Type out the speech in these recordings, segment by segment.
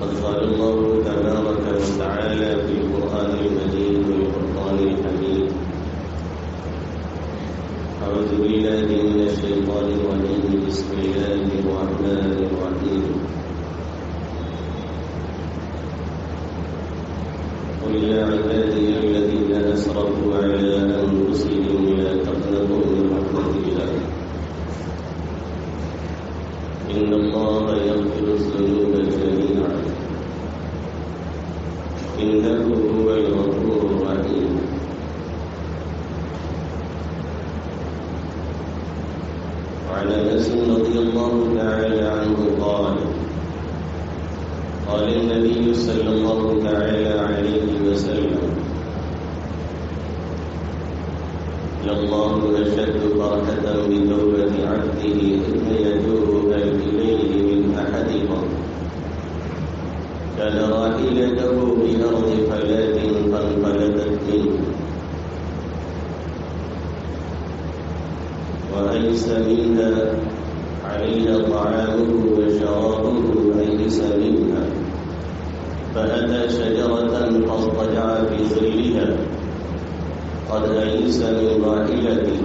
قد قال الله تبارك وتعالى في القرآن المجيد والفرقان الحميد: أعوذ بالله من الشيطان الرجيم. بسم الله الرحمن الرحيم. قل يا عبادي الذين أسرفوا على أنفسهم لا تقنطوا من رحمة الله إن الله يغفر الذنوب جميعا إنه هو الغفور الرحيم. وعن أنس رضي الله تعالى عنه قال: قال النبي صلى الله تعالى عليه وسلم: لله أشد فرحة بتوبة عبده حين يتوب إليه من أحدكم كان راحلته بأرض فلاة فانفلتت منه وأيس منها عليها طعامه وشرابه أيس منها فأتى شجرة فاضطجع في ظلها قد أيس من راحلته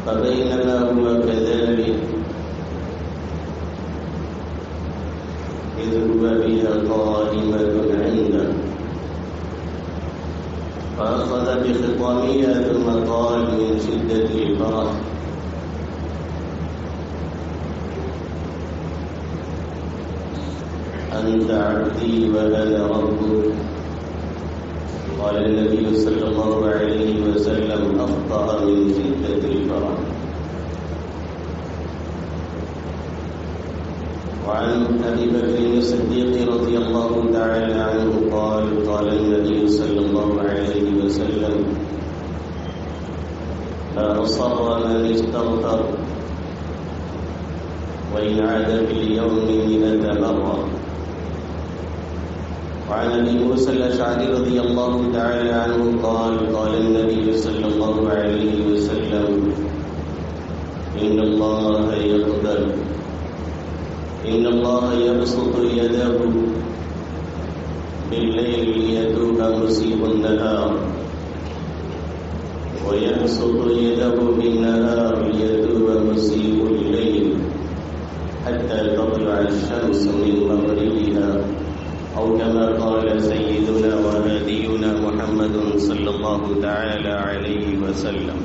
فبينما هو كذلك إذ هو بها قائمة عنده فأخذ بخطامها ثم قال من شدة الفرح: أنت عبدي وأنا ربك. قال النبي صلى الله عليه وسلم: أخطأ من شدة الفرح. وعن أبي بكر الصديق رضي الله تعالى عنه قال: قال النبي صلى الله عليه وسلم: لا أصر من استغفر وإن عاد في اليوم 100 مرة. وعن أبي موسى الأشعري رضي الله تعالى عنه قال: قال النبي صلى الله عليه وسلم: إن الله يقبل إن الله يبسط يده بالليل ليتوب مسيء النهار ويبسط يده بالنهار ليتوب مسيء الليل حتى تطلع الشمس من مغربها أو كما قال سيدنا وهادينا محمد صلی اللہ تعالی علیہ وسلم.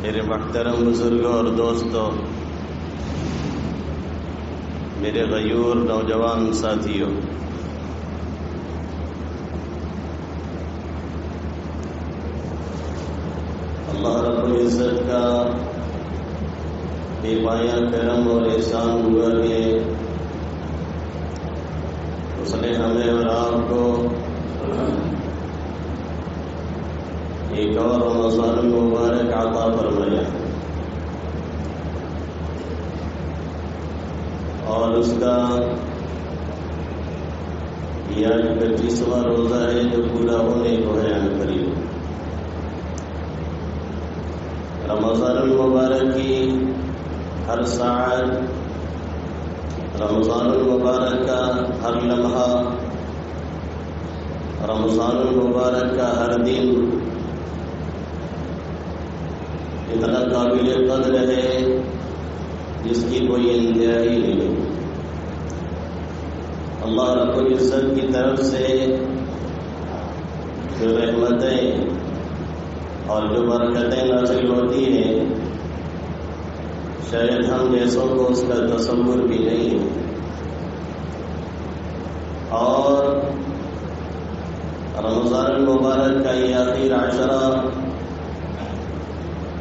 میرے محترم بزرگوں اور دوستوں، میرے غیور نوجوان ساتھیوں، اللہ رب العزت کا بے پایا کرم اور احسان ہوا کہ اس نے ہمیں اور آپ کو ایک اور رمضان المبارک عطا فرمایا اور اس کا یہ 25واں روزہ ہے جو پورا ہونے کو ہے قریب. رمضان المبارک کی ہر ساعت، رمضان المبارک کا ہر لمحہ، رمضان المبارک کا ہر دن اتنا قابل قدر ہے جس کی کوئی انتہا ہی نہیں. اللہ رب العزت کی طرف سے جو رحمتیں اور جو برکتیں نازل ہوتی ہیں شاید ہم جیسوں کو اس کا تصور بھی نہیں ہے. اور رمضان المبارک کا یہ آخر عشرہ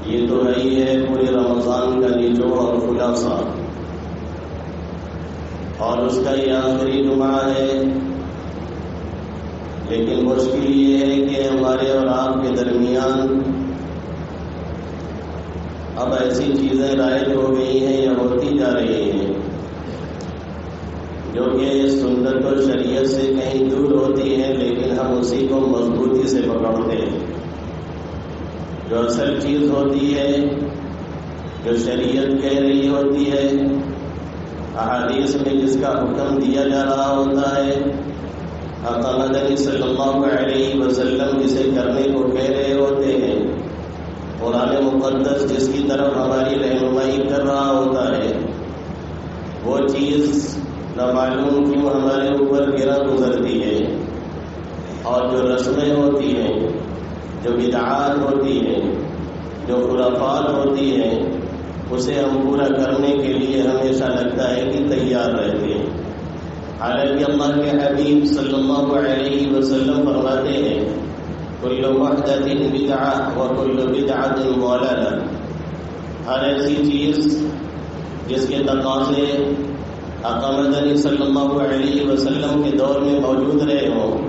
یہ تو ہے ہی ہے پورے رمضان کا نچوڑ اور خلاصہ، اور اس کا یہ آخری جمعہ ہے. لیکن مشکل یہ ہے کہ ہمارے اور آپ کے درمیان اب ایسی چیزیں رائج ہو گئی ہیں یا ہوتی جا رہی ہیں جو کہ سنت و شریعت سے کہیں دور ہوتی ہیں، لیکن ہم اسی کو مضبوطی سے پکڑتے ہیں. جو اصل چیز ہوتی ہے، جو شریعت کہہ رہی ہوتی ہے، احادیث میں جس کا حکم دیا جا رہا ہوتا ہے، آقا مدنی صلی اللہ علیہ وسلم جسے کرنے کو کہہ رہے ہوتے ہیں، قرآن مقدس جس کی طرف ہماری رہنمائی کر رہا ہوتا ہے، وہ چیز نہ معلوم کیوں ہمارے اوپر گرا گزرتی ہے، اور جو رسمیں ہوتی ہیں، جو بدعات ہوتی ہیں، جو خرافات ہوتی ہیں، اسے ہم پورا کرنے کے لیے ہمیشہ لگتا ہے کہ تیار رہتے ہیں۔ حالانکہ اللہ کے حبیب صلی اللہ علیہ وسلم فرماتے ہیں کل محدث بدعہ وکل بدعۃ ضلالہ، ہر ایسی چیز جس کے تقاضے آقا مدنی صلی اللہ علیہ وسلم کے دور میں موجود رہے ہوں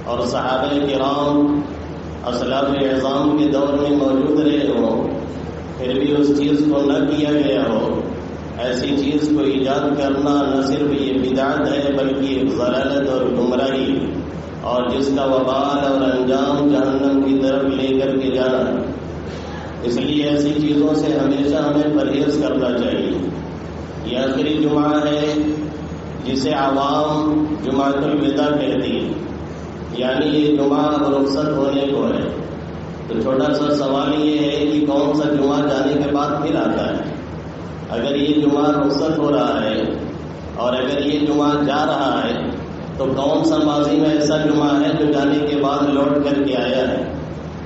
اور صحابہ کرام اسلاف اعظام کے دور میں موجود رہے ہوں، پھر بھی اس چیز کو نہ کیا گیا ہو، ایسی چیز کو ایجاد کرنا نہ صرف یہ بدعت ہے بلکہ ایک ضلالت اور گمراہی، اور جس کا وبال اور انجام جہنم کی طرف لے کر کے جانا۔ اس لیے ایسی چیزوں سے ہمیشہ ہمیں پرہیز کرنا چاہیے۔ یہ آخری جمعہ ہے جسے عوام جمعۃ الوداع کہتی ہے، یعنی یہ جمعہ اب رخصت ہونے کو ہے۔ تو چھوٹا سا سوال یہ ہے کہ کون سا جمعہ جانے کے بعد پھر آتا ہے؟ اگر یہ جمعہ رخصت ہو رہا ہے اور اگر یہ جمعہ جا رہا ہے تو کون سا ماضی میں ایسا جمعہ ہے جو جانے کے بعد لوٹ کر کے آیا ہے؟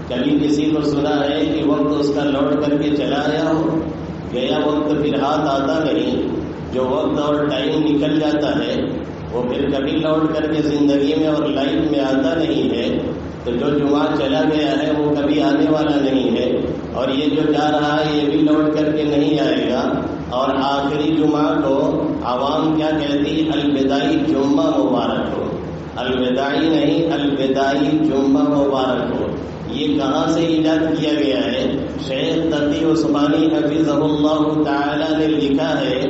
کبھی کسی کو سنا ہے کہ وقت اس کا لوٹ کر کے چلا آیا ہو؟ گیا وقت پھر ہاتھ آتا نہیں۔ جو وقت اور ٹائم نکل جاتا ہے وہ پھر کبھی لوٹ کر کے زندگی میں اور لائف میں آتا نہیں ہے۔ تو جو جمعہ چلا گیا ہے وہ کبھی آنے والا نہیں ہے، اور یہ جو جا رہا ہے یہ بھی لوٹ کر کے نہیں آئے گا۔ اور آخری جمعہ کو عوام کیا کہتی؟ الوداعی جمعہ مبارک ہو، الوداعی نہیں الوداعی جمعہ مبارک ہو۔ یہ کہاں سے ایجاد کیا گیا ہے؟ شیخ تقی عثمانی حفظہ اللہ تعالی نے لکھا ہے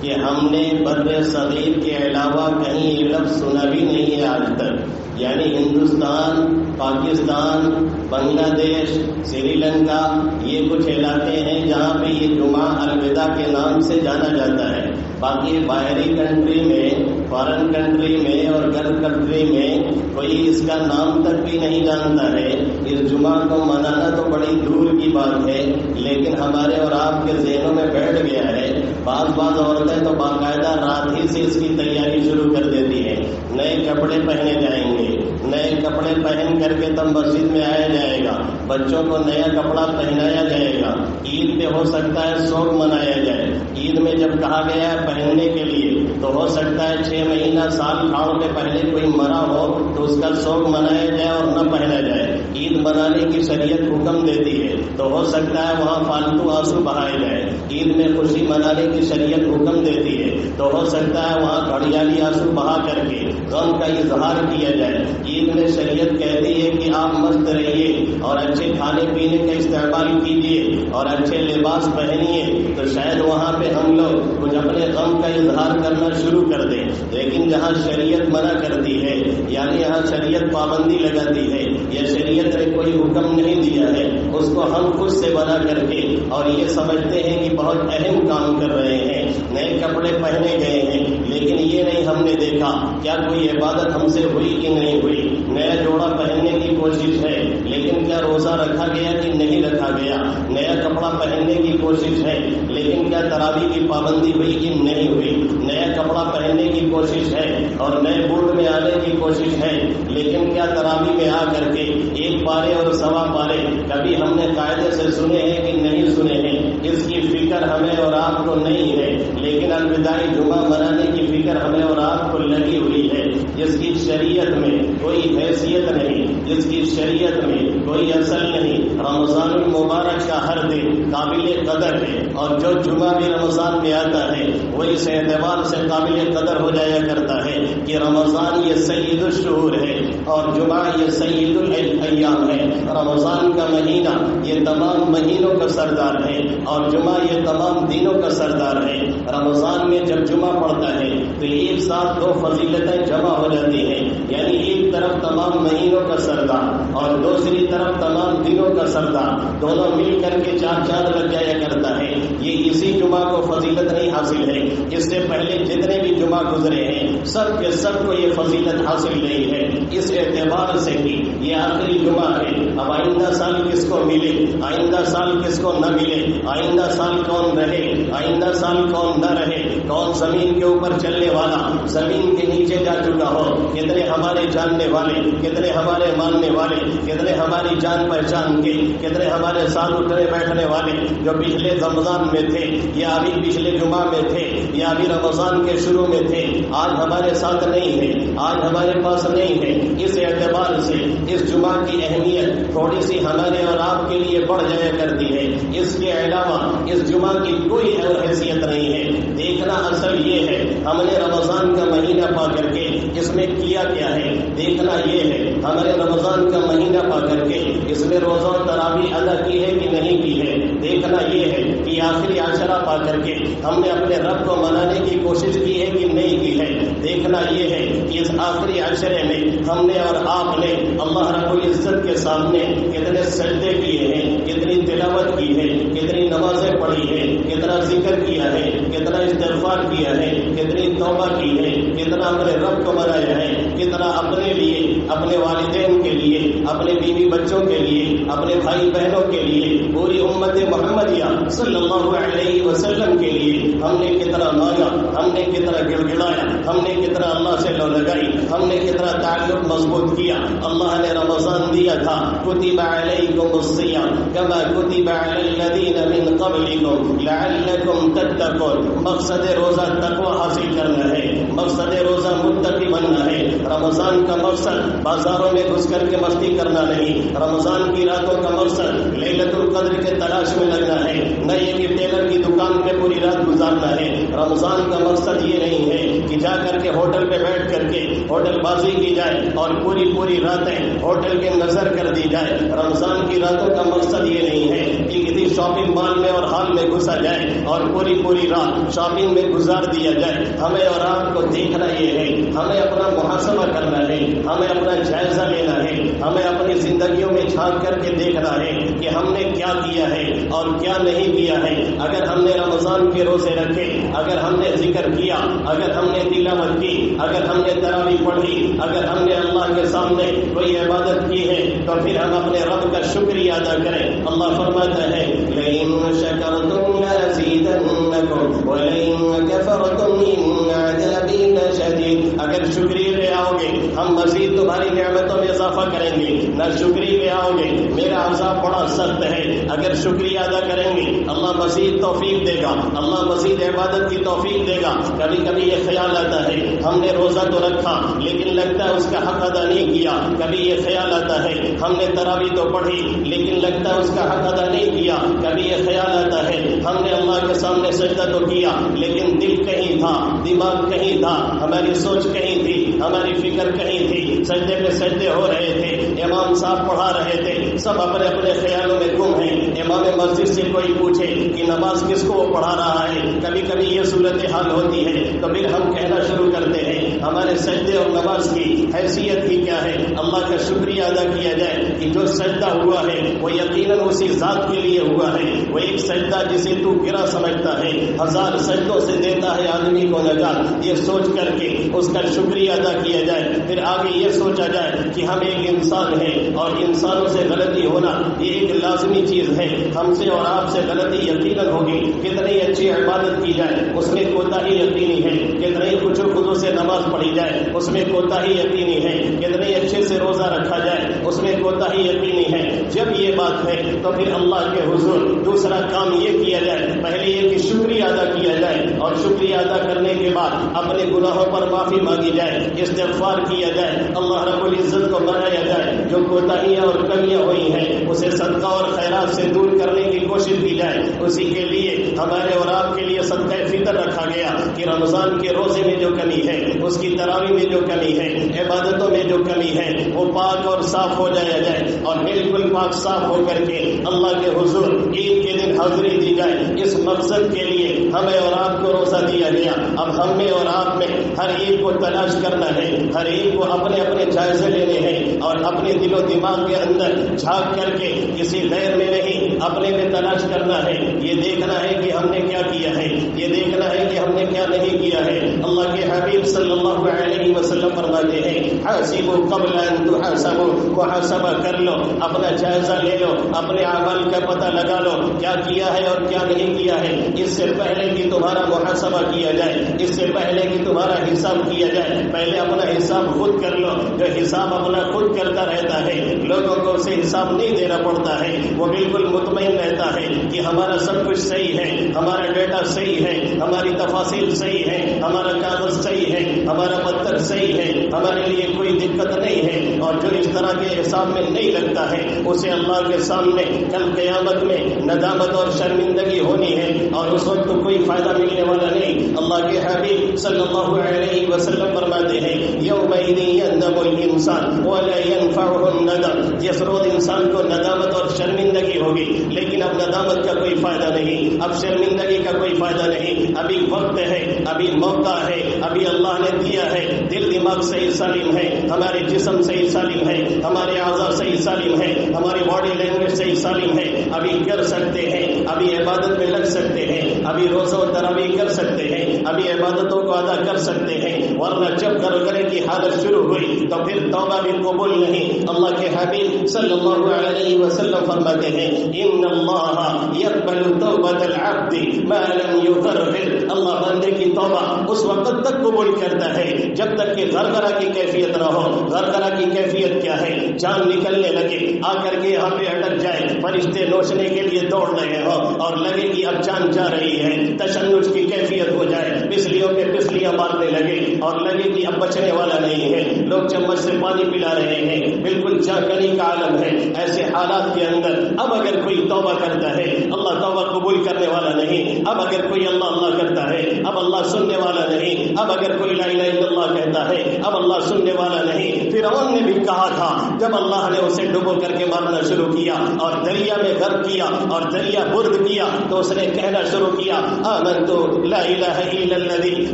کہ ہم نے بر صغیر کے علاوہ کہیں یہ لفظ سنا بھی نہیں ہے آج تک، یعنی ہندوستان، پاکستان، بنگلہ دیش، سری لنکا، یہ کچھ علاقے ہیں جہاں پہ یہ جمعہ الوداع کے نام سے جانا جاتا ہے۔ باقی باہری کنٹری میں، فارن کنٹری میں اور گلف کنٹری میں کوئی اس کا نام تک بھی نہیں جانتا ہے۔ اس جمعہ کو منانا تو بڑی دور کی بات ہے، لیکن ہمارے اور آپ کے ذہنوں میں بیٹھ گیا ہے۔ بعض عورتیں تو باقاعدہ رات ہی سے اس کی تیاری شروع کر دیتی ہیں، نئے کپڑے پہنے جائیں گے، نئے کپڑے پہن کر کے تب مسجد میں آیا جائے گا، بچوں کو نیا کپڑا پہنایا جائے گا، عید پہ ہو سکتا ہے سوگ منایا جائے۔ عید میں جب کہا گیا ہے پہننے کے لیے تو ہو سکتا ہے 6 مہینہ سال کھاڑ کے پہلے کوئی مرا ہو تو اس کا سوگ منایا جائے اور نہ پہنا جائے۔ عید منانے کی شریعت حکم دیتی ہے تو ہو سکتا ہے وہاں فالتو آنسو بہائے جائے۔ عید میں خوشی منانے کی شریعت حکم دیتی ہے تو ہو سکتا ہے وہاں گھڑیالی آنسو بہا کر کے غم کا اظہار کیا جائے۔ عید میں شریعت کہتی ہے کہ آپ مست رہیے اور اچھے کھانے پینے کا استعمال کیجیے اور اچھے لباس پہنیے، تو شاید وہاں پہ ہم لوگ کچھ اپنے غم کا اظہار کرنا شروع کر دیں۔ لیکن جہاں شریعت منع کرتی ہے، یعنی یہاں شریعت پابندی لگاتی ہے یا شریعت نے کوئی حکم نہیں دیا ہے، اس کو ہم خود سے بنا کر کے اور یہ سمجھتے ہیں کہ بہت اہم کام کر رہے ہیں، نئے کپڑے پہنے گئے ہیں، لیکن یہ نہیں ہم نے دیکھا کیا کوئی عبادت ہم سے ہوئی کہ نہیں ہوئی۔ نیا جوڑا پہننے کی کوشش ہے، لیکن کیا روزہ رکھا گیا کہ نہیں رکھا گیا؟ نیا کپڑا پہننے کی کوشش ہے، لیکن کیا تراویح کی پابندی ہوئی کہ نہیں ہوئی؟ نیا کپڑا پہننے کی کوشش ہے اور نئے بوٹ میں آنے کی کوشش ہے، لیکن کیا تراویح میں آ کر کے 1 پارے اور 1.25 پارے کبھی ہم نے قاعدے سے سنے ہیں کہ نہیں سنے ہیں؟ اس کی فکر ہمیں اور آپ کو نہیں ہے، لیکن الوداعی جمعہ منانے کی فکر ہمیں اور آپ کو لگی ہوئی ہے، جس کی شریعت میں کوئی حیثیت نہیں، جس کی شریعت میں کوئی اصل نہیں۔ رمضان المبارک کا ہر دن قابل قدر ہے، اور جو جمعہ بھی رمضان میں آتا ہے وہ اس اعتبار سے قابل قدر ہو جایا کرتا ہے کہ رمضان یہ سید الشہور ہے اور جمعہ یہ سید الایام ہے۔ رمضان کا مہینہ یہ تمام مہینوں کا سردار ہے اور جمعہ یہ یہ تمام دینوں کا سردار ہے۔ رمضان میں جب جمعہ پڑتا ہے تو ایک ساتھ دو فضیلتیں جمع ہو جاتی ہیں، یعنی ایک طرف تمام مہینوں کا سردار اور دوسری طرف تمام دنوں کا سردار، دونوں مل کر کے چار چاند لگ جایا کرتا ہے۔ یہ اسی جمعہ کو فضیلت نہیں حاصل ہے، اس سے پہلے جتنے بھی جمعہ گزرے ہیں سب کے سب کو یہ فضیلت حاصل نہیں ہے۔ اس اعتبار سے کہ یہ آخری جمعہ ہے، اب آئندہ سال کس کو ملے، آئندہ سال کس کو نہ ملے، آئندہ سال کون رہے، آئندہ سال کون نہ رہے، کون زمین کے اوپر چلنے والا زمین کے نیچے جا چکا ہو، کتنے ہمارے جاننے والے، کتنے ہمارے ماننے والے، کتنے ہماری جان پہچان کے، کتنے ہمارے ساتھ اٹھنے بیٹھنے والے جو پچھلے رمضان میں تھے یا ابھی پچھلے جمعہ میں تھے یا ابھی رمضان کے شروع میں تھے، آج ہمارے ساتھ نہیں ہے، آج ہمارے پاس نہیں ہے۔ اس اعتبار سے اس جمعہ کی اہمیت تھوڑی سی ہمارے اور آپ کے لیے بڑھ جایا کرتی ہے۔ اس کے علاوہ اس جمعہ کی کوئی اور حیثیت نہیں ہے۔ دیکھنا اصل یہ ہے ہم نے رمضان کا مہینہ پا کر کے اس میں کیا کیا ہے، دیکھنا یہ ہے ہمارے رمضان کا مہینہ پا کر کے اس میں روزہ و تراویح ادا کی ہے کہ نہیں کی ہے، دیکھنا یہ ہے کہ آخری عشرہ پا کر کے ہم نے اپنے رب کو منانے کی کوشش کی ہے کہ نہیں کی ہے، دیکھنا یہ ہے کہ اس آخری عشرے میں ہم نے اور آپ نے اللہ رب العزت کے سامنے کتنے سجدے کیے ہیں، کتنی تلاوت کی ہے، کتنی نمازیں پڑھی ہے، کتنا ذکر کیا ہے، کتنا استغفار کیا ہے، کتنی توبہ کی ہے، کتنا اپنے رب کو منایا ہے، کتنا اپنے لیے، اپنے والدین کے لیے، اپنے بیوی بچوں کے لیے، اپنے بھائی بہنوں کے لیے، پوری امت محمدیہ صلی اللہ علیہ وسلم کے لیے ہم نے کتنا مانگا، ہم نے کتنا گڑ گڑایا، ہم نے کتنا اللہ سے لو لگائی، ہم نے کتنا تعلق مضبوط کیا۔ اللہ نے رمضان دیا تھا کتب علیکم الصیام کما کتب علی الذین من قبلکم لعلکم تتقون۔ مقصد روزہ تقوی حاصل کرنا ہے، مقصد روزہ متقی بننا ہے۔ رمضان کا مقصد بازاروں میں گھس کر کے مستی کرنا نہیں، رمضان کی راتوں کا مقصد لیلۃ القدر کے تلاش میں لگنا ہے، نہ یہ کہ ٹیلر کی دکان پہ پوری رات گزارنا ہے۔ رمضان کا مقصد یہ نہیں ہے کہ جا کر کے ہوٹل پہ بیٹھ کر کے ہوٹل بازی کی جائے اور پوری راتیں ہوٹل کے نظر کر دی جائے۔ رمضان کی راتوں کا مقصد یہ نہیں ہے کہ کسی شاپنگ مال میں اور ہال میں گھسا جائے اور پوری رات شاپنگ میں گزار دیا جائے۔ ہمیں اور آپ کو دیکھنا یہ ہے، ہمیں اپنا محاسبہ کرنا ہے، ہمیں اپنا جائزہ لینا ہے، ہمیں اپنی زندگیوں میں جھانک کر کے دیکھنا ہے کہ ہم نے کیا کیا ہے اور کیا نہیں کیا ہے۔ اگر ہم نے رمضان کے روزے رکھے، اگر ہم نے ذکر کیا، اگر ہم نے تلاوت کی، اگر ہم نے تراویح پڑھی، اگر ہم نے اللہ کے سامنے کوئی عبادت کی ہے تو پھر ہم اپنے رب کا شکریہ ادا کریں۔ اللہ فرماتا ہے لئن شکرتم لازیدنکم ولئن کفرتم ان عذابی لشدید۔ اگر شکریہ لے آؤ گے ہم مزید تمہاری نعمتوں میں اضافہ کریں گے، نہ شکریہ لے آؤ گے میرا عذاب بڑا سخت ہے۔ اگر شکریہ ادا کریں گے اللہ مزید توفیق دے گا، اللہ مزید عبادت کی توفیق دے گا۔ کبھی کبھی یہ خیال آتا ہے ہم نے روزہ تو رکھا لیکن لگتا ہے اس کا حق ادا نہیں کیا۔ کبھی یہ خیال آتا ہے ہم نے تراویح تو پڑھی لیکن لگتا ہے اس کا حق ادا نہیں کیا۔ کبھی یہ خیال آتا ہے ہم نے اللہ کے سامنے سجدہ تو کیا لیکن دل کہیں تھا، دماغ کہیں تھا، ہماری سوچ کہیں تھی، ہماری فکر کہیں تھی، سجدے پہ سجدے ہو رہے تھے، امام صاحب پڑھا رہے تھے، سب اپنے اپنے خیالوں میں گم ہیں۔ امام مسجد سے کوئی پوچھے کہ نماز کس کو وہ پڑھا رہا ہے، کبھی کبھی یہ صورتحال ہوتی ہے تو پھر ہم کہنا شروع کرتے ہیں ہمارے سجدے اور نماز کی حیثیت ہی کیا ہے۔ اللہ کا شکریہ ادا کیا جائے کہ جو سجدہ ہوا ہے وہ یقیناً اسی ذات کے لیے ہوا ہے۔ وہ ایک سجدہ جسے تو گرا سمجھتا ہے 1000 سجدوں سے دیتا ہے آدمی کو نجات، یہ سوچ کر کے اس کا شکریہ ادا کیا جائے۔ پھر آگے یہ سوچا جائے کہ ہم ایک انسان ہیں اور انسانوں سے غلطی ہونا یہ ایک لازمی چیز ہے، ہم سے اور آپ سے غلطی یقیناً ہوگی۔ کتنی اچھی عبادت کی جائے اس میں کوتاہی یقینی ہے، کتنی خشوع خضوع سے نماز پڑھی جائے اس میں کوتاہی یقینی ہے، کتنے اچھے سے روزہ رکھا جائے اس میں کوتاہی یقینی ہے۔ جب یہ بات ہے تو پھر اللہ کے حضور دوسرا کام یہ کیا جائے، پہلے یہ کہ شکریہ ادا کیا جائے اور شکریہ ادا کرنے کے بعد اپنے گناہوں پر معافی مانگی جائے، استغفار کیا جائے، اللہ رب العزت کو منایا جائے، جو کوتاہیاں اور کمیاں ہوئی ہیں اسے صدقہ اور خیرات سے دور کرنے کی کوشش کی جائے۔ اسی کے لیے ہمارے اور آپ کے لیے صدقہ فطر رکھا گیا کہ رمضان کے روزے میں جو کمی ہے، اس کی تراویح میں جو کمی ہے، عبادتوں میں جو کمی ہے، وہ پاک اور صاف ہو جایا جائے اور بالکل پاک صاف ہو کر کے اللہ کے حضور عید کے دن حاضری دی جائے۔ اس مقصد کے لیے ہمیں اور آپ کو روزہ دیا گیا۔ اب ہمیں اور آپ میں ہر ایک کو تلاش کرنا ہے، ہر ایک کو اپنے اپنے جائزے لینے ہیں اور اپنے دل و دماغ کے اندر جھانک کر کے کسی غیر میں نہیں اپنے میں تلاش کرنا ہے۔ یہ دیکھنا ہے کہ ہم نے کیا کیا ہے، یہ دیکھنا ہے کہ ہم نے کیا نہیں کیا ہے۔ اللہ کے حبیب صلی اللہ علیہ وسلم فرماتے ہیں حاسبوا قبل ان تحاسبوا، محاسبہ کر لو، اپنا جائزہ لے لو، اپنے اعمال کا پتہ لگا لو کیا کیا ہے اور کیا نہیں کیا ہے، اس سے پہلے کہ تمہارا محاسبہ کیا جائے، اس سے پہلے کہ تمہارا حساب کیا جائے، پہلے اپنا حساب خود کر لو۔ جو حساب اپنا خود کرتا رہتا ہے لوگوں کو اسے حساب نہیں دینا پڑتا ہے، وہ بالکل مطمئن رہتا ہے کہ ہمارا سب کچھ صحیح ہے، ہمارا ڈیٹا صحیح ہے، ہماری تفاصیل صحیح ہے، ہمارا کاغذ صحیح ہے، ہمارا پتھر صحیح ہے، ہمارے لیے کوئی دقت نہیں ہے۔ اور جو اس طرح کے حساب میں نہیں لگتا ہے اسے اللہ کے سامنے کل قیامت میں ندامت اور شرمندگی ہونی ہے اور اس وقت کوئی فائدہ ملنے والا نہیں۔ اللہ کے حبیب صلی اللہ علیہ وسلم فرماتے ہیں یومئذ یندم الانسان ولا ينفعه الندم، جس روز انسان کو ندامت اور شرمندگی ہوگی، لیکن اب ندامت کا کوئی فائدہ نہیں، اب شرمندگی کا کوئی فائدہ نہیں۔ ابھی وقت ہے، ابھی موقع ہے، ابھی اللہ نے دیا ہے، دل دماغ صحیح سالم ہے، ہمارے جسم صحیح سالم ہے، ہمارے اعضاء صحیح سالم ہے، ہماری باڈی لینگویج صحیح سالم ہے، ابھی کر سکتے ہیں، ابھی عبادت میں لگ سکتے ہیں، ابھی روزہ و تراویح کر سکتے ہیں، ابھی عبادتوں کو ادا کر سکتے ہیں، ورنہ جب گرگرے کی حالت شروع ہوئی تو پھر توبہ بھی قبول نہیں۔ اللہ کے حبیب صلی اللہ علیہ وسلم فرماتے ہیں ان اللہ یقبل توبۃ العبد ما لم یغرغر، اللہ بندے کی توبہ اس وقت تک قبول کرتا ہے جب تک کہ غرغرہ کی کیفیت نہ ہو۔ غرغرہ کی کیفیت کیا ہے؟ جان نکلنے لگے، آ کر کے یہاں پہ اٹک جائے، فرشتے نوچنے کے لیے دوڑ رہے ہوں اور لگے کہ اب جان جا رہی ہے، تشنج کی کیفیت ہو جائے، پسلیوں پہ پسلیاں مارنے لگے اور لگے کہ اب بچنے والا نہیں ہے، لوگ چمچ سے پانی پلا رہے ہیں، بالکل جاگنی کا عالم ہے۔ ایسے حالات کے اندر اب اگر کوئی توبہ کرتا ہے اللہ توبہ قبول کرنے والا نہیں، اب اگر کوئی اللہ اللہ کرتا ہے اب اللہ سننے والا نہیں، اب اگر کوئی لا الہ الا اللہ کہتا ہے اب اللہ سننے والا نہیں۔ فرعون نے بھی کہا تھا جب اللہ نے اسے ڈبو کر کے مارنا شروع کیا اور دریا میں غرق کیا اور دریا برد کیا تو اس نے کہنا شروع کیا آمنت لا الہ الا الذی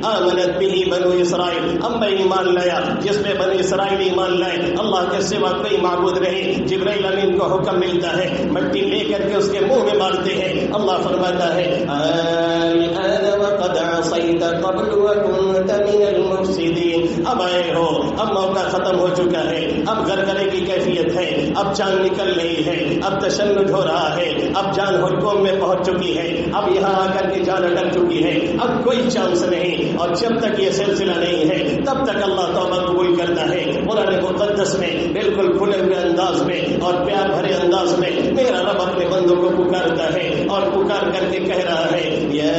آمنت به بنو اسرائیل، اب میں ایمان لایا جس میں بنی اسرائیل ایمان لائے، اللہ کے سوا کوئی معبود نہیں۔ جبرائیل امین کو حکم ملتا ہے، مٹی لے کر کے اس کے منہ میں مارتے ہیں، اللہ فرماتا ہے الآن وقد عصیت قبل وکنت من المفسدین، اب آئے ہو، اب موقع ختم ہو چکا ہے، اب گرگرے کی کیفیت ہے، اب جان نکل رہی ہے، اب تشنج ہو رہا ہے، اب جان حلقوم میں پہنچ چکی ہے، اب یہاں آ کر کے جان اٹک چکی ہے، اب کوئی چانس نہیں۔ اور جب تک یہ سلسلہ نہیں ہے تب تک اللہ توبہ قبول کرتا ہے۔ قرآن مقدس میں بالکل کھلے ہوئے انداز میں اور پیار بھرے انداز میں میرا رب اپنے بندوں کو پکارتا ہے اور پکار کر کے کہہ رہا ہے یا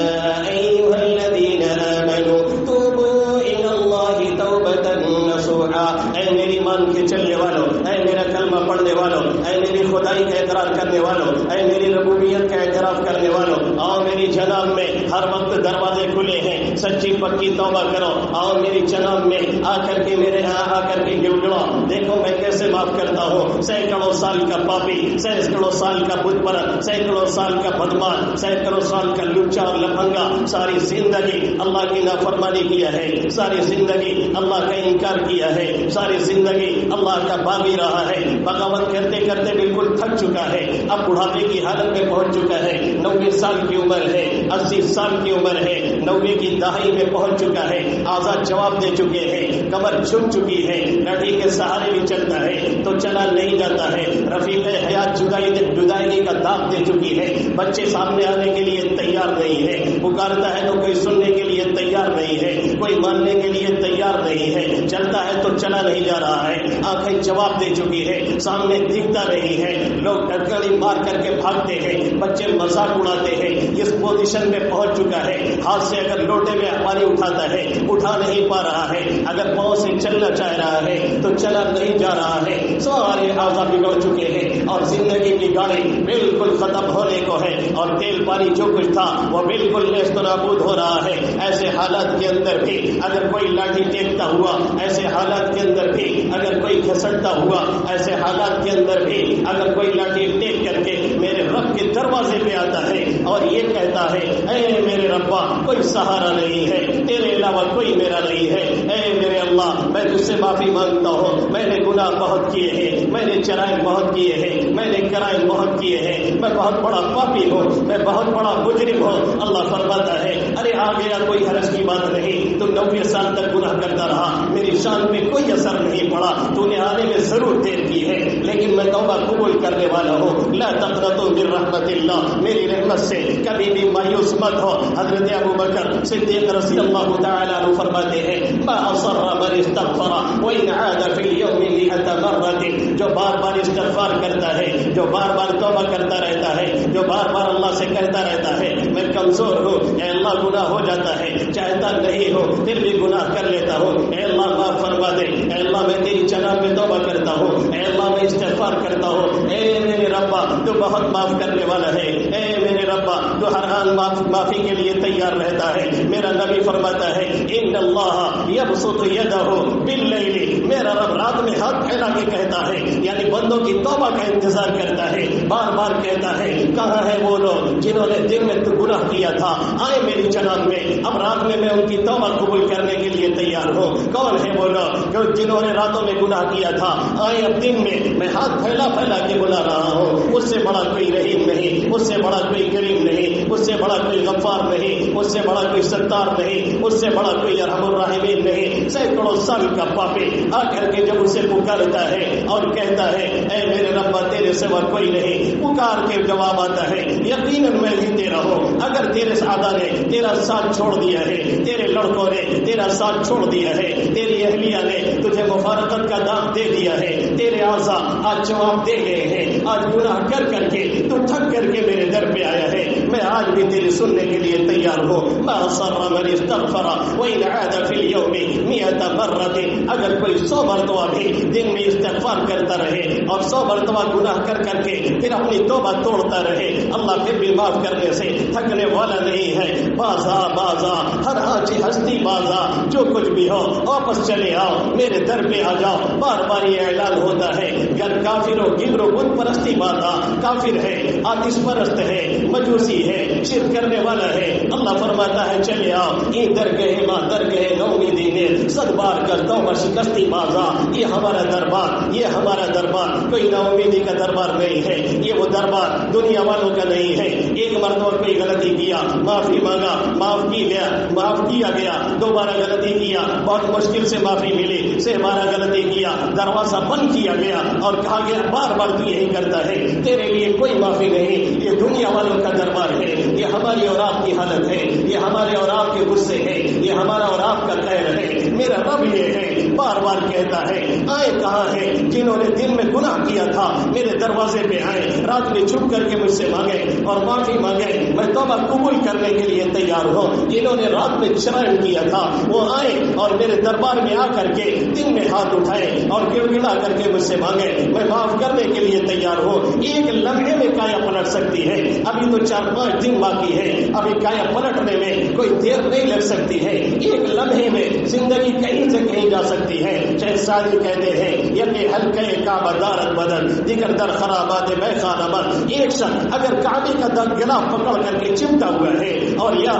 ایھا الذین آمنوا توبوا الی اللہ توبۃ نصوحا، اے میری ایمان کے چلنے والوں، اے میرا کلمہ پڑھنے والوں، اے میری خدائی کا اقرار کرنے والوں، اے میری ربوبیت کا اعتراف کرنے والوں، آؤ میری جناب میں ہر وقت دروازے کھلے ہیں، سچی پکی توبہ کرو، آؤ میری جناب میں آ کر کے میرے یہاں آ کر کے گڑگڑاؤ، دیکھو میں کیسے معاف کرتا ہوں۔ سینکڑوں سال کا پاپی، سینکڑوں سال کا بت پرست، سینکڑوں سال کا بدمان، سینکڑوں سال کا لچا اور لفنگا، ساری زندگی اللہ کی نافرمانی کیا ہے، ساری زندگی اللہ کا انکار کیا ہے، ساری زندگی اللہ کا باغی رہا ہے، بغاوت کرتے کرتے بالکل تھک چکا ہے، اب بڑھاپے کی حالت میں پہنچ چکا ہے، 90 سال کی عمر ہے، 80 سال کی عمر ہے، 90 کی دہائی میں پہنچ چکا ہے، آزاد جواب دے چکے ہیں، کمر جھک چکی ہے، لڑھی کے سہارے بھی چلتا ہے تو چلا نہیں جاتا ہے، رفیق حیات جدائی کا داغ دے چکی ہے، بچے سامنے آنے کے لیے تیار نہیں ہے، پکارتا ہے تو کوئی سننے کے لیے لیے تیار نہیں ہے، کوئی ماننے کے لیے تیار نہیں ہے، چلتا ہے تو چلا نہیں جا رہا ہے، آنکھیں جواب دے چکی ہے، سامنے دکھتا نہیں ہے، لوگ ٹکڑی مار کر کے بھاگتے ہیں، بچے مذاق اڑاتے ہیں، اس پوزیشن میں پہنچ چکا ہے، ہاتھ سے اگر لوٹے میں پانی اٹھاتا ہے اٹھا نہیں پا رہا ہے، اگر پاؤں سے چلنا چاہ رہا ہے تو چلا نہیں جا رہا ہے، سارے اعضاء بگڑ چکے ہیں اور زندگی کی گاڑی بالکل ختم ہونے کو ہے اور تیل پانی جو کچھ تھا وہ بالکل نیست و نابود ہو رہا ہے۔ ایسے حالات کے اندر بھی اگر کوئی لاٹھی ٹیکتا ہوا، ایسے حالات کے اندر بھی اگر کوئی گھسٹتا ہوا، ایسے حالات کے اندر بھی اگر کوئی لاٹھی ٹیک کر کے میرے رب کے دروازے پہ آتا ہے اور یہ کہتا ہے اے میرے ربا کوئی سہارا نہیں ہے، تیرے علاوہ کوئی میرا نہیں ہے، اے میرے اللہ میں تجھ سے معافی مانگتا ہوں، میں نے گناہ بہت کیے ہیں، میں نے جرائم بہت کیے ہیں، میں نے کرائم بہت کیے ہیں، میں بہت بڑا پاپی ہوں، میں بہت بڑا مجرم ہوں۔ اللہ فرماتا ہے ارے آ گیا، کوئی حرج کی بات نہیں، تو 90 سال تک گناہ کرتا رہا، میری شان میں کوئی اثر نہیں پڑا، تو نے آنے میں ضرور دیر کی ہے لیکن میں توبہ قبول کرنے والا ہوں۔ لا تقنطوا من رحمت اللہ، میری رحمت سے کبھی بھی مایوس مت ہو۔ حضرت ابو بکر صدیق رضی اللہ تعالیٰ عنہ فرماتے ہیں ما اصر من استغفر وان عاد فی اليوم 100 مرة، جو بار بار استغفار کرتا ہے، جو بار بار توبہ کرتا رہتا ہے، جو بار بار اللہ سے کہتا رہتا ہے میں کمزور ہوں، اے اللہ گناہ ہو جاتا ہے، چاہتا نہیں ہو پھر بھی گناہ کر لیتا ہوں، اے اللہ معاف فرما دے، اے اللہ میں تیری جناب میں توبہ کرتا ہوں، اے اللہ میں استغفار کرتا ہوں، اے میرے ربا تو بہت معاف کرنے والا ہے، اے میرے ربا تو ہر حال معافی کے لیے تیار رہتا ہے۔ میرا نبی فرماتا ہے ان اللہ یبسط یدہ باللیل، میرا رب رات میں ہاتھ پھیلا کے کہتا ہے، یعنی بندوں کی توبہ کا انتظار کرتا ہے، بار بار کہتا ہے کہاں ہے وہ لوگ جنہوں نے دن میں گناہ کیا تھا، آئے میری جناب میں، اب رات میں ان کی توبہ قبول کرنے کے لیے تیار ہوں۔ کون ہے وہ لوگ جنہوں نے راتوں میں گناہ کیا تھا، آئے اب دن میں ہاتھ پھیلا پھیلا کے بلا رہا ہوں، اس سے بڑا کوئی رحیم نہیں، اس سے بڑا کوئی کریم نہیں، اس سے بڑا کوئی غفار نہیں، اس سے بڑا کوئی ستار نہیں، اس سے بڑا کوئی ارحم الراحمین نہیں۔ سینکڑوں سال کا پاپی آ کر کے جب اسے پکارتا ہے اور کہتا ہے اے میرے رب تیرے سوا کوئی نہیں، پکار کے جواب آتا ہے یقیناً میں ہی تیرا ہوں، اگر تیرے سعادہ نے تیرا ساتھ چھوڑ دیا ہے، تیرے لڑکوں نے تیرا ساتھ چھوڑ دیا ہے، تیری اہلیہ نے تجھے مفارقت کا دام دے دیا ہے، تیرے اعضاء آج جواب دے گئے ہیں، آج گناہ کر کر کے تو تھک کر کے میرے در پہ آیا ہے، میں آج بھی تیری سننے کے لیے تیار ہوں۔ ما اصر من استغفر وان عاد فی اليوم 100 مرة، اگر کوئی 100 مرتبہ بھی دن میں استغفار کرتا رہے اور 100 مرتبہ گناہ کر کر کے پھر اپنی توبہ توڑتا رہے، اللہ پھر بھی معاف کرنے سے تھکنے والا نہیں ہے۔ بازا بازا ہر آنچی ہستی بازا، جو کچھ بھی ہو واپس چلے آؤ، میرے در پہ آ جاؤ۔ بار بار یہ اعلان ہوتا ہے گر کافر و گبر و بت پرستی باتا، کافر ہے، آتش پرست ہے، مجوسی ہے، شرک کرنے والا ہے، اللہ فرماتا ہے چلے آؤ، این در گئے ماں در گئے نومیدی نے صد بار کر توبہ شکستی بازا۔ یہ ہمارا دربار، یہ ہمارا دربار کوئی نا امیدی کا دربار نہیں ہے، یہ وہ دربار دنیا والوں کا نہیں ہے۔ ایک مرتبہ کوئی غلطی کیا، معافی مانگا، معاف کیا گیا، دوبارہ غلطی کیا، بہت مشکل سے معافی ملی، سے بارہ غلطی کیا، دروازہ بند کیا گیا اور کہا گیا بار بار تو یہی کرتا ہے، تیرے لیے کوئی معافی نہیں۔ یہ دنیا والوں کا دربار ہے، یہ ہماری اور آپ کی حالت ہے، یہ ہمارے اور آپ کے غصے ہے، یہ ہمارا اور آپ کا قہر ہے۔ میرا رب یہ ہے، بار بار کہتا ہے آئے کہاں ہے جنہوں نے دن میں گناہ کیا تھا، میرے دروازے پہ آئے، رات میں چھپ کر کے مجھ سے مانگے اور معافی مانگے، میں توبہ قبول کرنے کے لیے تیار ہوں۔ جنہوں نے رات میں جرائم کیا تھا وہ آئے اور میرے دربار میں آ کر کے دن میں ہاتھ اٹھائے اور گڑ گڑا کر کے مجھ سے مانگے، میں معاف کرنے کے لیے تیار ہوں۔ ایک لمحے میں کایا پلٹ سکتی ہے، ابھی تو 4-5 دن باقی ہے، ابھی کایا پلٹنے میں کوئی دیر نہیں لگ سکتی ہے، ایک لمحے میں زندگی کہیں سے کہیں جا سکتی ہے۔ چاہے ساری کہتے ہیں یہ حلقے کعبہ دارت بدن دیگر در خرابات میں خانہ بند، ایک شخص اگر کعبے کا گلا پکڑ کر کے چمٹا ہوا ہے اور یا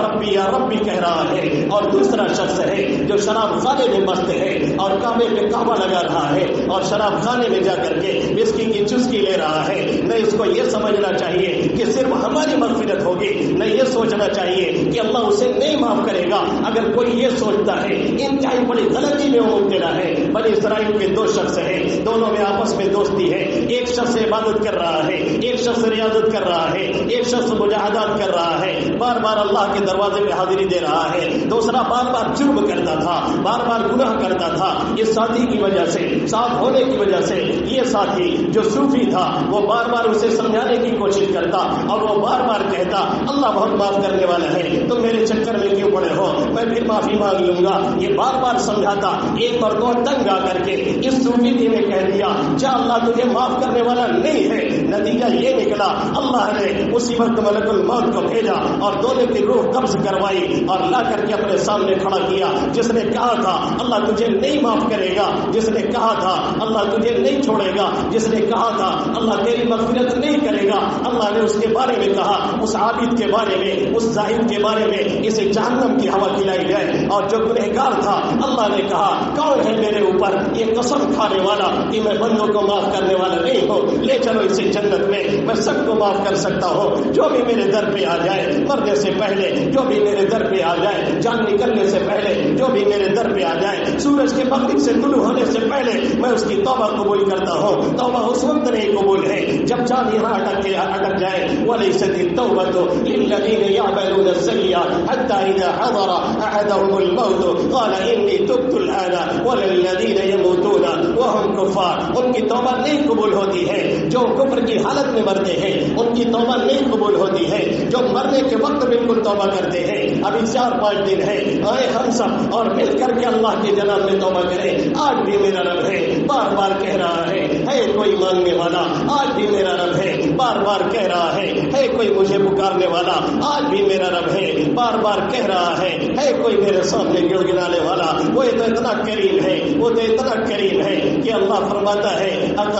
ربی کہہ رہا ہے، اور دوسرا شخص ہے جو شراب خانے میں مست ہے اور کعبے پہ کعبہ لگا رہا ہے اور شراب خانے میں جا کر کے وسکی کی چسکی لے رہا ہے، نہ اس کو یہ سمجھنا چاہیے کہ صرف ہماری مغفرت ہوگی، نہ یہ سوچنا چاہیے کہ اللہ اسے نہیں معاف کرے گا۔ اگر کوئی یہ سوچتا ہے انتہائی بڑی غلطی میں وہ ملا ہے. بنی اسرائیل کے دو شخص ہیں, دونوں میں آپس میں دوستی ہے. ایک شخص عبادت کر رہا ہے, ایک شخص ریاضت کر رہا ہے, ایک شخص مجاہدات کر رہا ہے, بار بار اللہ کے دروازے پہ حاضری دے رہا ہے. دوسرا بار بار جرم کرتا تھا, بار بار گناہ کرتا تھا. اس ساتھی کی وجہ سے, ساتھ ہونے کی وجہ سے, یہ ساتھی جو صوفی تھا وہ بار بار اسے سمجھانے کی کوشش کرتا اور وہ بار بار کہتا اللہ بہت معاف کرنے والا ہے, تم میرے چکر میں کیوں پڑے ہو, میں پھر معافی مانگ لوں گا. یہ بار بار سمجھاتا. ایک مرتبہ تنگ آ کر کے اس صوفی نے کہہ دیا کیا اللہ تجھے معاف کرنے والا نہیں ہے. نتیجہ یہ نکلا اللہ نے اسی وقت ملک الموت کو بھیجا اور دونوں کی روح قبض کروائی اور لا کر کے اپنے سامنے کھڑا کیا. جس نے کہا تھا اللہ تجھے نہیں معاف کرے گا, جس نے کہا تھا اللہ تجھے نہیں چھوڑے گا, جس نے کہا تھا اللہ تیری مغفرت نہیں کرے گا, اللہ نے اس کے بارے میں کہا, اس عابد کے بارے میں, اس زاہد کے بارے میں اسے جہنم کی ہوا کھلائی جائے. اور جو گنہگار تھا اللہ نے کہا کون ہے میرے اوپر یہ قسم کھانے والا کہ میں بندوں کو معاف کرنے والا نہیں ہوں, لے چلو اسے جنت میں سب کو معاف کر سکتا ہوں. جو بھی میرے در پہ آ جائے مرنے سے پہلے, جو بھی میرے در پہ آ جائے جان نکلنے سے پہلے, جو بھی میرے در پہ آ جائے سورج کے مغرب سے طلوع ہونے سے پہلے میں اس کی توبہ قبول کرتا ہوں. توبہ اس وقت نہیں قبول ہے جب جان یہاں اٹک جائے. وَلَيْسَتِ التَّوْبَةُ لِلَّذِينَ يَعْمَلُونَ السَّيِّئَاتِ حَتَّى إِذَا حَضَرَ أَحَدَهُمُ الْمَوْتُ قَالَ إِنِّي تُبْتُ الْآنَ وَلَا الَّذِينَ يَمُوتُونَ وَهُمْ كُفَّارٌ. ان کی توبہ نہیں قبول ہوتی ہے جو کفر کی حالت میں مرتے ہیں, ان کی توبہ نہیں قبول ہوتی ہے جو مرنے کے وقت بالکل توبہ کرتے ہیں. ابھی 4-5 دن ہے, آئے ہم سب اور مل کر کے اللہ کے جناب میں توبہ کریں. آج بھی میرا رب ہے, بار بار کہہ رہا ہے کوئی مانگنے والا. آج بھی میرا رب ہے, بار بار کہہ رہا ہے کوئی مجھے پکارنے والا. آج بھی میرا رب ہے, بار بار کہہ رہا ہے کوئی میرے سامنے گڑ گڑانے والا. وہ تو اتنا کریم ہے, وہ تو اتنا کریم ہے کہ اللہ فرماتا ہے,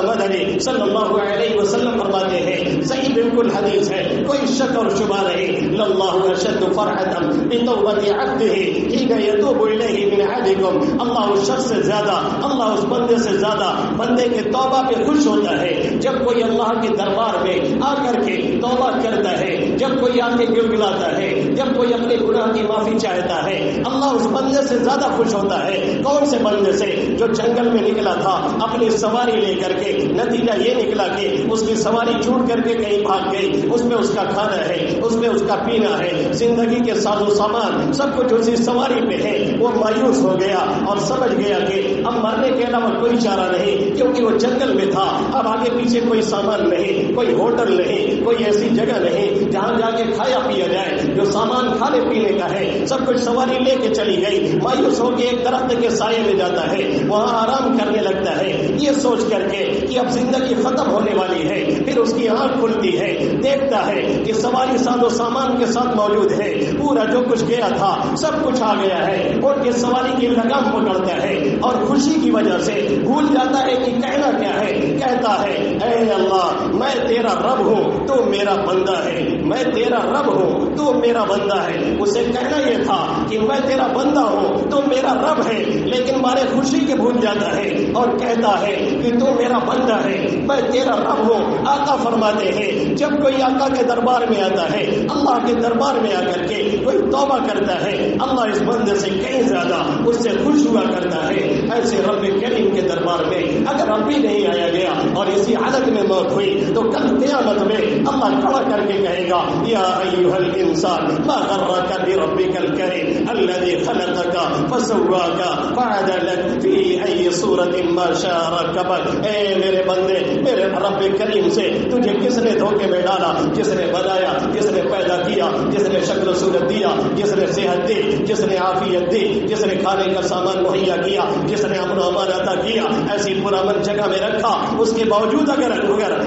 مدنی صلی اللہ علیہ وسلم فرماتے ہیں, صحیح بالکل حدیث ہے, کوئی شک اور شبہ نہیں, للہ اشد فرحۃ بتوبۃ عبدہ حین یتوب الیہ من احدکم. اللہ اس شخص سے زیادہ, اللہ اس بندے سے زیادہ بندے کے توبہ پہ خوش ہوتا ہے جب کوئی اللہ کے دربار میں آ کر کے توبہ کرتا ہے, جب کوئی آ کے گڑگڑاتا ہے, جب کوئی اپنے گناہ کی معافی چاہتا ہے. اللہ اس بندے سے زیادہ خوش ہوتا ہے. کون سے بندے سے؟ جو جنگل میں نکلا تھا اپنی سواری لے کر کے, نتیجہ یہ نکلا کہ اس کی سواری چھوٹ کر کے کہیں بھاگ گئی, اس میں اس کا کھانا ہے, اس میں اس کا پینا ہے, زندگی کے ساز و سامان سب کچھ اسی سواری پہ ہے. وہ مایوس ہو گیا اور سمجھ گیا کہ اب مرنے کے علاوہ کوئی چارہ نہیں, کیونکہ وہ جنگل میں تھا. اب آگے پیچھے کوئی سامان نہیں, کوئی ہوٹل نہیں, کوئی ایسی جگہ نہیں جہاں جا کے کھایا پیا جائے. جو سامان کھانے پینے کا ہے سب کچھ سواری لے کے چلی گئی. مایوس ہو کے ایک درخت کے سائے میں جاتا ہے, وہاں آرام کرنے لگتا ہے, یہ سوچ کر کے کہ اب زندگی ختم ہونے والی ہے. پھر اس کی آنکھ کھلتی ہے, دیکھتا ہے کہ سواری ساز و سامان کے ساتھ موجود ہے. پورا جو کچھ گیا تھا سب کچھ آ گیا ہے. اور کے سواری کی لگام پکڑتا ہے اور خوشی کی وجہ سے بھول جاتا ہے کہ کہنا کیا ہے. کہتا ہے اے اللہ میں تیرا رب ہوں تو میرا بندہ ہے, میں تیرا رب ہوں تو میرا بندہ ہے. اسے کہنا یہ تھا کہ میں تیرا بندہ ہوں تو میرا رب ہے, لیکن مارے خوشی کے بھول جاتا ہے اور کہتا ہے کہ تو میرا بندہ ہے, میں تیرا رب ہوں. آقا فرماتے ہیں جب کوئی آقا کے دربار میں آتا ہے, اللہ کے دربار میں آ کر کے کوئی توبہ کرتا ہے, اللہ اس بندے سے کہیں زیادہ اس سے خوش ہوا کرتا ہے. ایسے رب کریم کے دربار میں اگر اب بھی نہیں آیا گیا اور اسی حالت میں موت ہوئی تو کل قیامت میں اللہ کھڑا کر کے کہے گا یا ایھا الانسان ما غرک بربک الکریم الذی خلقک فسواک فعدلک فی ای صورت ما شاء رکبک. اے میرے بندے, میرے رب کریم سے تجھے کس نے دھوکے میں ڈالا؟ جس نے بنایا, جس نے پیدا کیا, جس نے شکل و صورت دیا, جس نے صحت دی, جس نے عافیت دی, جس نے کھانے کا سامان مہیا کیا, جس نے امن و امان عطا کیا, ایسی پرامن جگہ میں رکھا, اس کے باوجود اگر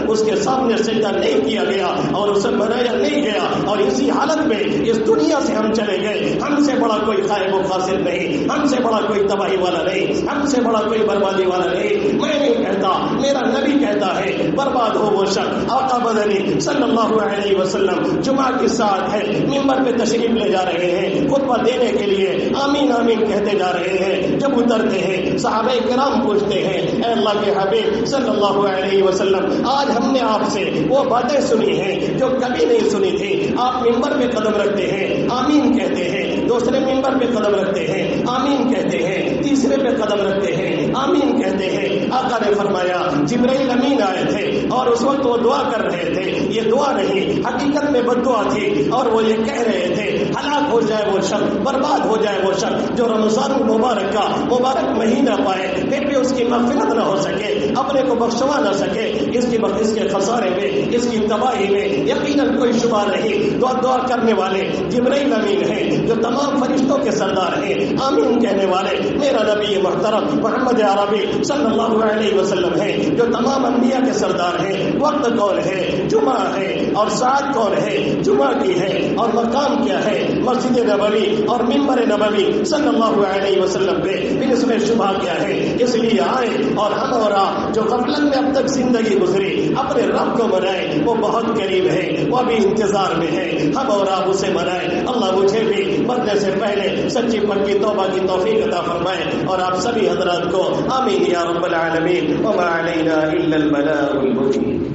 اس کے سامنے سجدہ نہیں کیا گیا اور اسے بنایا نہیں گیا اور اسی حالت میں اس دنیا سے ہم چلے گئے, ہم سے بڑا کوئی خائب و خاسر نہیں, ہم سے بڑا کوئی تباہی والا نہیں, ہم سے بڑا کوئی بربادی والا نہیں. میں نہیں کہتا, میرا نبی کہتا ہے برباد ہو وہ شخص. آقا مدنی صلی اللہ علیہ وسلم جمعہ کی ساتھ ہے, ممبر پہ تشریف لے جا رہے ہیں خطبہ دینے کے لیے, آمین آمین کہتے جا رہے ہیں. جب اترتے ہیں صحابہ کرام پوچھتے ہیں اے اللہ کے حبیب صلی اللہ علیہ وسلم آج ہم نے آپ سے وہ باتیں سنی ہیں جو کبھی نہیں سنی تھی. آپ ممبر پہ قدم رکھتے ہیں, آمین کہتے ہیں, دوسرے منبر پہ قدم رکھتے ہیں آمین کہتے ہیں، تیسرے پہ قدم رکھتے ہیں آمین کہتے ہیں۔ آقا نے فرمایا جبرائیل امین آئے تھے اور اس وقت وہ دعا کر رہے تھے، یہ دعا نہیں حقیقت میں بد دعا تھی، اور وہ یہ کہہ رہے تھے ہلاک ہو جائے وہ شخص، برباد ہو جائے وہ شخص جو رمضان المبارک کا مبارک مہینہ پائے پھر بھی اس کی مغفرت نہ ہو سکے، اپنے کو بخشوا نہ سکے، اس کے خسارے میں، اس کی تباہی میں یقیناً کوئی شبہ نہیں۔ دعا کرنے والے جبرائیل امین ہیں جو تمام فرشتوں کے سردار ہیں، آمین کہنے والے میرا نبی محترم محمد عربی صلی اللہ علیہ وسلم ہیں جو تمام انبیاء کے سردار ہیں۔ وقت کون ہے؟ جمعہ ہے، اور ساعت کون ہے؟ جمعہ کی ہے، اور مقام کیا ہے؟ مسجد نبوی اور منبر نبوی صلی اللہ علیہ وسلم پہ، پھر اس میں شبہ کیا ہے؟ اس لیے آئے اور ہم اور آپ جو غفلت میں اب تک زندگی گزری اپنے رب کو منائے، وہ بہت قریب ہے، وہ بھی انتظار میں ہے، ہم اور آپ اسے منائے۔ اللہ مجھے بھی مرنے سے پہلے سچی پکی توبہ کی توفیق عطا فرمائے، اور آپ سبھی حضرات کو آمین یا رب العالمین۔ وما علینا الا البلاغ المبین۔